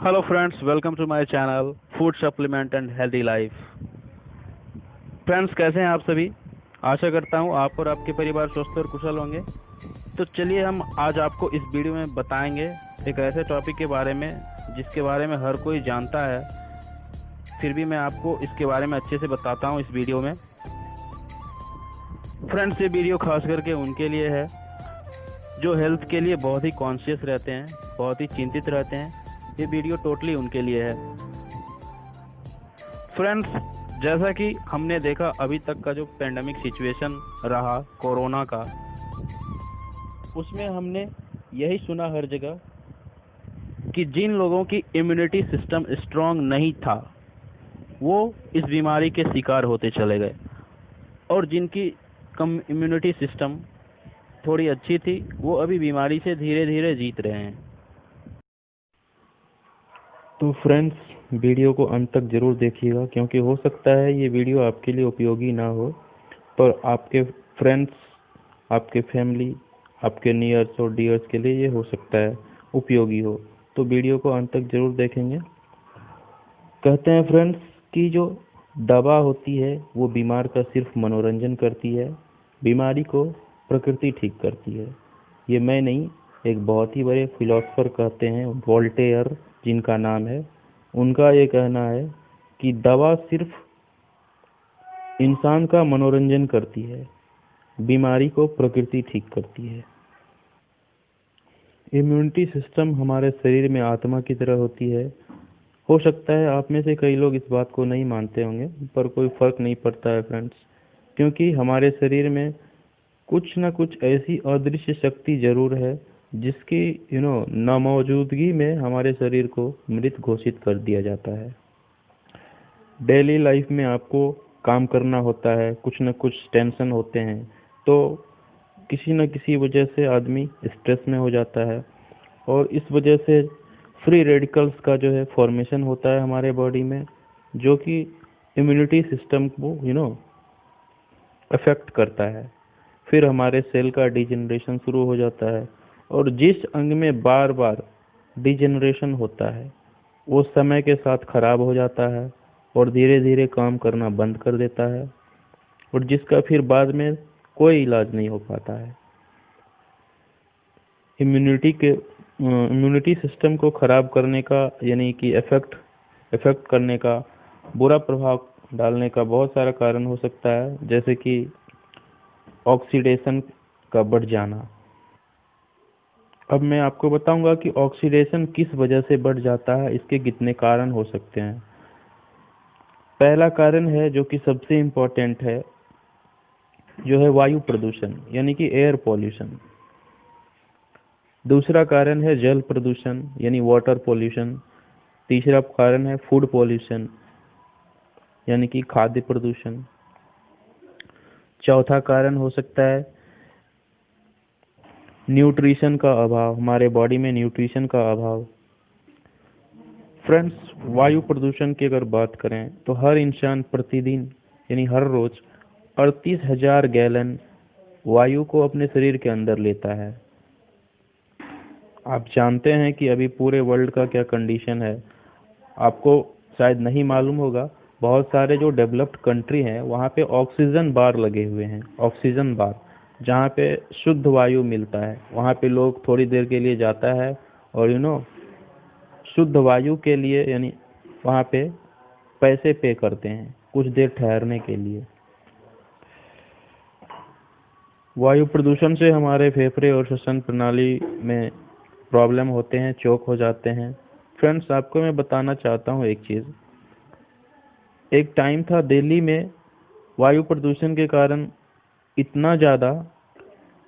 Hello friends, welcome to my channel food supplement and healthy life. Friends, कैसे हैं आप सभी? आशा करता हूं आप और आपके परिवार स्वस्थ और कुशल होंगे। तो चलिए, हम आज आपको इस वीडियो में बताएंगे एक ऐसे टॉपिक के बारे में जिसके बारे में हर कोई जानता है, फिर भी मैं आपको इसके बारे में अच्छे से बताता हूं इस वीडियो में। फ्रेंड्स, ये वीडियो खास करके उनके लिए है जो हेल्थ के लिए बहुत ही कॉन्शियस रहते हैं, बहुत ही चिंतित रहते हैं। ये वीडियो टोटली उनके लिए है। फ्रेंड्स, जैसा कि हमने देखा अभी तक का जो पेंडेमिक सिचुएशन रहा कोरोना का, उसमें हमने यही सुना हर जगह कि जिन लोगों की इम्यूनिटी सिस्टम स्ट्रांग नहीं था वो इस बीमारी के शिकार होते चले गए, और जिनकी कम इम्यूनिटी सिस्टम थोड़ी अच्छी थी वो अभी बीमारी से धीरे धीरे जीत रहे हैं। तो फ्रेंड्स, वीडियो को अंत तक ज़रूर देखिएगा क्योंकि हो सकता है ये वीडियो आपके लिए उपयोगी ना हो, पर आपके फ्रेंड्स, आपके फैमिली, आपके नियर्स और डियर्स के लिए ये हो सकता है उपयोगी हो। तो वीडियो को अंत तक ज़रूर देखेंगे। कहते हैं फ्रेंड्स कि जो दवा होती है वो बीमार का सिर्फ मनोरंजन करती है, बीमारी को प्रकृति ठीक करती है। ये मैं नहीं, एक बहुत ही बड़े फिलोसोफर कहते हैं, वोल्टेयर जिनका नाम है, उनका ये कहना है कि दवा सिर्फ इंसान का मनोरंजन करती है, बीमारी को प्रकृति ठीक करती है। इम्यूनिटी सिस्टम हमारे शरीर में आत्मा की तरह होती है। हो सकता है आप में से कई लोग इस बात को नहीं मानते होंगे, पर कोई फर्क नहीं पड़ता है फ्रेंड्स, क्योंकि हमारे शरीर में कुछ न कुछ ऐसी अदृश्य शक्ति जरूर है जिसकी नामौजूदगी में हमारे शरीर को मृत घोषित कर दिया जाता है। डेली लाइफ में आपको काम करना होता है, कुछ न कुछ टेंशन होते हैं, तो किसी न किसी वजह से आदमी स्ट्रेस में हो जाता है, और इस वजह से फ्री रेडिकल्स का जो है फॉर्मेशन होता है हमारे बॉडी में, जो कि इम्यूनिटी सिस्टम को अफेक्ट करता है। फिर हमारे सेल का डिजेनरेशन शुरू हो जाता है, और जिस अंग में बार बार डिजेनरेशन होता है वो समय के साथ खराब हो जाता है और धीरे धीरे काम करना बंद कर देता है, और जिसका फिर बाद में कोई इलाज नहीं हो पाता है। इम्यूनिटी सिस्टम को खराब करने का, यानी कि इफेक्ट करने का, बुरा प्रभाव डालने का बहुत सारा कारण हो सकता है, जैसे कि ऑक्सीडेशन का बढ़ जाना। अब मैं आपको बताऊंगा कि ऑक्सीडेशन किस वजह से बढ़ जाता है, इसके कितने कारण हो सकते हैं। पहला कारण है, जो कि सबसे इम्पोर्टेंट है, जो है वायु प्रदूषण, यानी कि एयर पॉल्यूशन। दूसरा कारण है जल प्रदूषण, यानी वाटर पॉल्यूशन। तीसरा कारण है फूड पॉल्यूशन, यानी कि खाद्य प्रदूषण। चौथा कारण हो सकता है न्यूट्रिशन का अभाव, हमारे बॉडी में न्यूट्रिशन का अभाव। फ्रेंड्स, वायु प्रदूषण की अगर बात करें तो हर इंसान प्रतिदिन, यानी हर रोज 38,000 गैलन वायु को अपने शरीर के अंदर लेता है। आप जानते हैं कि अभी पूरे वर्ल्ड का क्या कंडीशन है? आपको शायद नहीं मालूम होगा, बहुत सारे जो डेवलप्ड कंट्री हैं वहाँ पे ऑक्सीजन बार लगे हुए हैं, ऑक्सीजन बार, जहाँ पे शुद्ध वायु मिलता है। वहाँ पे लोग थोड़ी देर के लिए जाता है और शुद्ध वायु के लिए, यानी वहाँ पे पैसे पे करते हैं कुछ देर ठहरने के लिए। वायु प्रदूषण से हमारे फेफड़े और श्वसन प्रणाली में प्रॉब्लम होते हैं, चोक हो जाते हैं। फ्रेंड्स, आपको मैं बताना चाहता हूँ एक चीज़। एक टाइम था दिल्ली में वायु प्रदूषण के कारण इतना ज़्यादा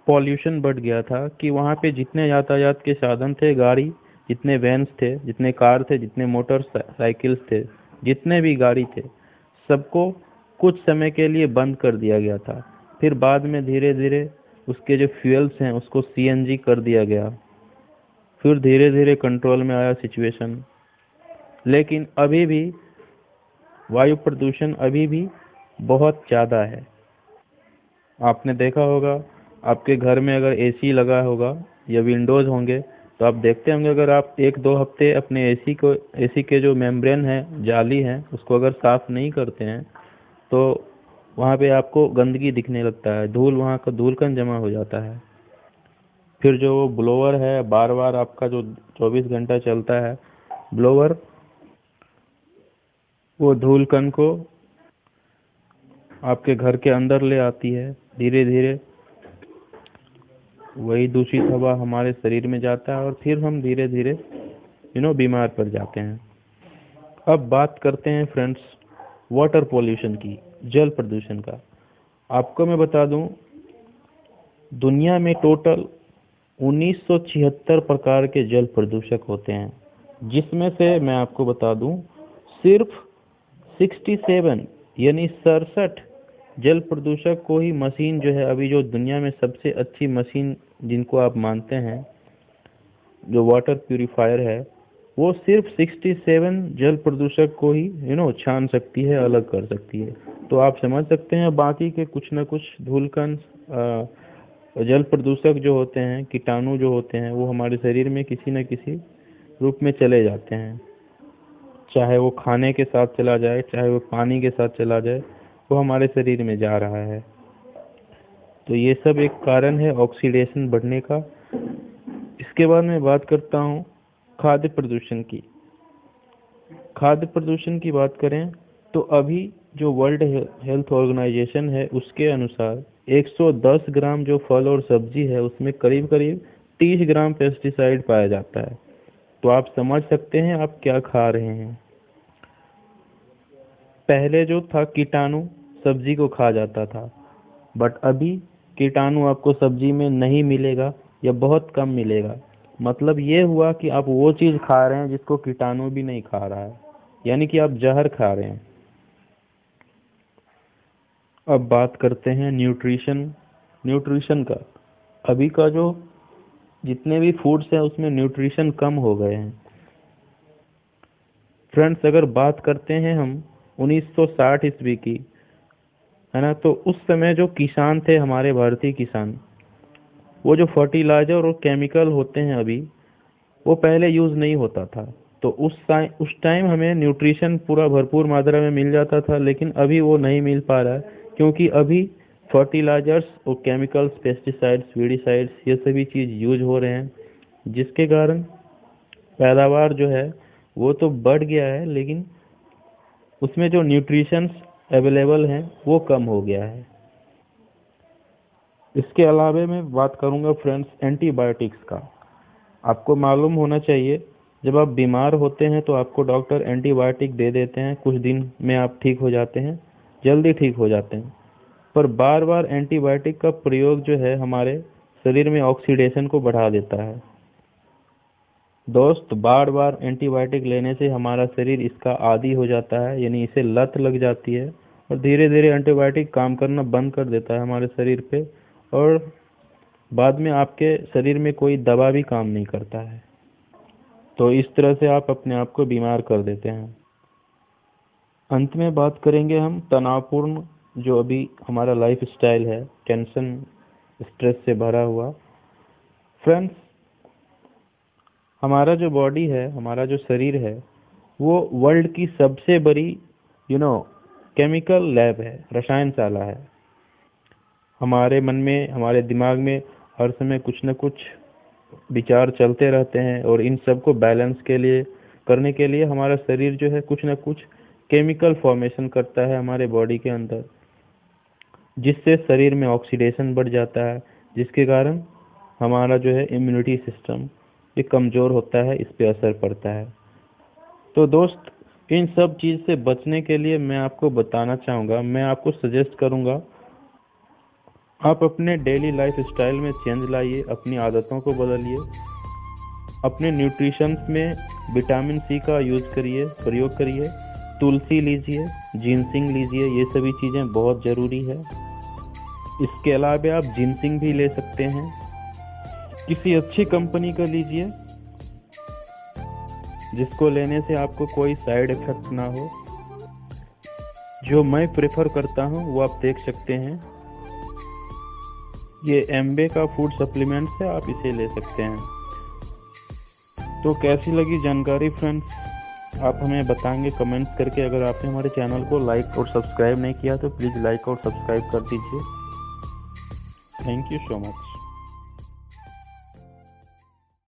पॉल्यूशन बढ़ गया था कि वहाँ पे जितने यातायात के साधन थे, गाड़ी, जितने वैन्स थे, जितने कार थे, जितने मोटर साइकिल्स थे, जितने भी गाड़ी थे, सबको कुछ समय के लिए बंद कर दिया गया था। फिर बाद में धीरे धीरे उसके जो फ्यूल्स हैं उसको सीएनजी कर दिया गया। फिर धीरे धीरे कंट्रोल में आया सिचुएशन, लेकिन अभी भी वायु प्रदूषण अभी भी बहुत ज़्यादा है। आपने देखा होगा, आपके घर में अगर एसी लगा होगा या विंडोज़ होंगे तो तो आप देखते होंगे अगर आप 1-2 हफ्ते अपने एसी के जो मेम्ब्रेन है, जाली है, उसको अगर साफ नहीं करते हैं तो वहाँ पे आपको गंदगी दिखने लगता है, वहाँ का धूलकण जमा हो जाता है। फिर जो ब्लोअर है, बार बार आपका जो 24 घंटा चलता है ब्लोअर, वो धूलकण को आपके घर के अंदर ले आती है। धीरे धीरे वही दूषित हवा हमारे शरीर में जाता है और फिर हम धीरे धीरे बीमार पड़ जाते हैं। अब बात करते हैं फ्रेंड्स वाटर पोल्यूशन की, जल प्रदूषण का। आपको मैं बता दूं, दुनिया में टोटल 1976 प्रकार के जल प्रदूषक होते हैं, जिसमें से मैं आपको बता दूं सिर्फ 67 यानी 67 जल प्रदूषक को ही मशीन जो है अभी जो दुनिया में सबसे अच्छी मशीन जिनको आप मानते हैं जो वाटर प्यूरिफायर है, वो सिर्फ 67 जल प्रदूषक को ही छान सकती है, अलग कर सकती है। तो आप समझ सकते हैं बाकी के कुछ न कुछ धूलकण जल प्रदूषक जो होते हैं, कीटाणु जो होते हैं, वो हमारे शरीर में किसी न किसी रूप में चले जाते हैं। चाहे वो खाने के साथ चला जाए, चाहे वो पानी के साथ चला जाए, वो हमारे शरीर में जा रहा है। तो ये सब एक कारण है ऑक्सीडेशन बढ़ने का। इसके बाद मैं बात करता हूँ खाद्य प्रदूषण की। खाद्य प्रदूषण की बात करें तो अभी जो वर्ल्ड हेल्थ ऑर्गेनाइजेशन है उसके अनुसार 110 ग्राम जो फल और सब्जी है उसमें करीब करीब 30 ग्राम पेस्टिसाइड पाया जाता है। तो आप समझ सकते हैं आप क्या खा रहे हैं। पहले जो था कीटाणु सब्जी को खा जाता था, बट अभी कीटाणु आपको सब्जी में नहीं मिलेगा या बहुत कम मिलेगा। मतलब ये हुआ कि आप वो चीज खा रहे हैं जिसको कीटाणु भी नहीं खा रहा है, यानी कि आप जहर खा रहे हैं। अब बात करते हैं न्यूट्रिशन का। अभी का जो जितने भी फूड्स हैं उसमें न्यूट्रिशन कम हो गए हैं। फ्रेंड्स अगर बात करते हैं हम 1960 ईस्वी की, है ना, तो उस समय जो किसान थे हमारे भारतीय किसान, वो जो फर्टिलाइजर और केमिकल होते हैं अभी, वो पहले यूज नहीं होता था। तो उस टाइम हमें न्यूट्रिशन पूरा भरपूर मात्रा में मिल जाता था, लेकिन अभी वो नहीं मिल पा रहा है क्योंकि अभी फर्टिलाइजर्स और केमिकल्स, पेस्टिसाइड्स, वीडिसाइड्स, ये सभी चीज यूज हो रहे हैं, जिसके कारण पैदावार जो है वो तो बढ़ गया है, लेकिन उसमें जो न्यूट्रिशंस अवेलेबल हैं वो कम हो गया है। इसके अलावा मैं बात करूंगा फ्रेंड्स एंटीबायोटिक्स का। आपको मालूम होना चाहिए जब आप बीमार होते हैं तो आपको डॉक्टर एंटीबायोटिक दे देते हैं, कुछ दिन में आप ठीक हो जाते हैं, जल्दी ठीक हो जाते हैं। पर बार बार एंटीबायोटिक का प्रयोग जो है हमारे शरीर में ऑक्सीडेशन को बढ़ा देता है। दोस्त, बार बार एंटीबायोटिक लेने से हमारा शरीर इसका आदी हो जाता है, यानी इसे लत लग जाती है और धीरे धीरे एंटीबायोटिक काम करना बंद कर देता है हमारे शरीर पे, और बाद में आपके शरीर में कोई दवा भी काम नहीं करता है। तो इस तरह से आप अपने आप को बीमार कर देते हैं। अंत में बात करेंगे हम तनावपूर्ण जो अभी हमारा लाइफ स्टाइल है, टेंशन स्ट्रेस से भरा हुआ। फ्रेंड्स, हमारा जो बॉडी है, हमारा जो शरीर है, वो वर्ल्ड की सबसे बड़ी केमिकल लैब है, रसायनशाला है। हमारे मन में, हमारे दिमाग में हर समय कुछ न कुछ विचार चलते रहते हैं और इन सब को बैलेंस करने के लिए हमारा शरीर जो है कुछ न कुछ केमिकल फॉर्मेशन करता है हमारे बॉडी के अंदर, जिससे शरीर में ऑक्सीडेशन बढ़ जाता है, जिसके कारण हमारा जो है इम्यूनिटी सिस्टम ये कमज़ोर होता है, इस पे असर पड़ता है। तो दोस्त, इन सब चीज़ से बचने के लिए मैं आपको बताना चाहूँगा, मैं आपको सजेस्ट करूँगा आप अपने डेली लाइफ स्टाइल में चेंज लाइए, अपनी आदतों को बदलिए, अपने न्यूट्रिशन में विटामिन सी का प्रयोग करिए, तुलसी लीजिए, जिनसिंग लीजिए, ये सभी चीज़ें बहुत ज़रूरी है। इसके अलावा आप जिनसिंग भी ले सकते हैं, किसी अच्छी कंपनी का लीजिए जिसको लेने से आपको कोई साइड इफेक्ट ना हो। जो मैं प्रेफर करता हूँ वो आप देख सकते हैं, ये एम्बे का फूड सप्लीमेंट्स है, आप इसे ले सकते हैं। तो कैसी लगी जानकारी फ्रेंड्स, आप हमें बताएंगे कमेंट्स करके। अगर आपने हमारे चैनल को लाइक और सब्सक्राइब नहीं किया तो प्लीज़ लाइक और सब्सक्राइब कर दीजिए। Thank you so much.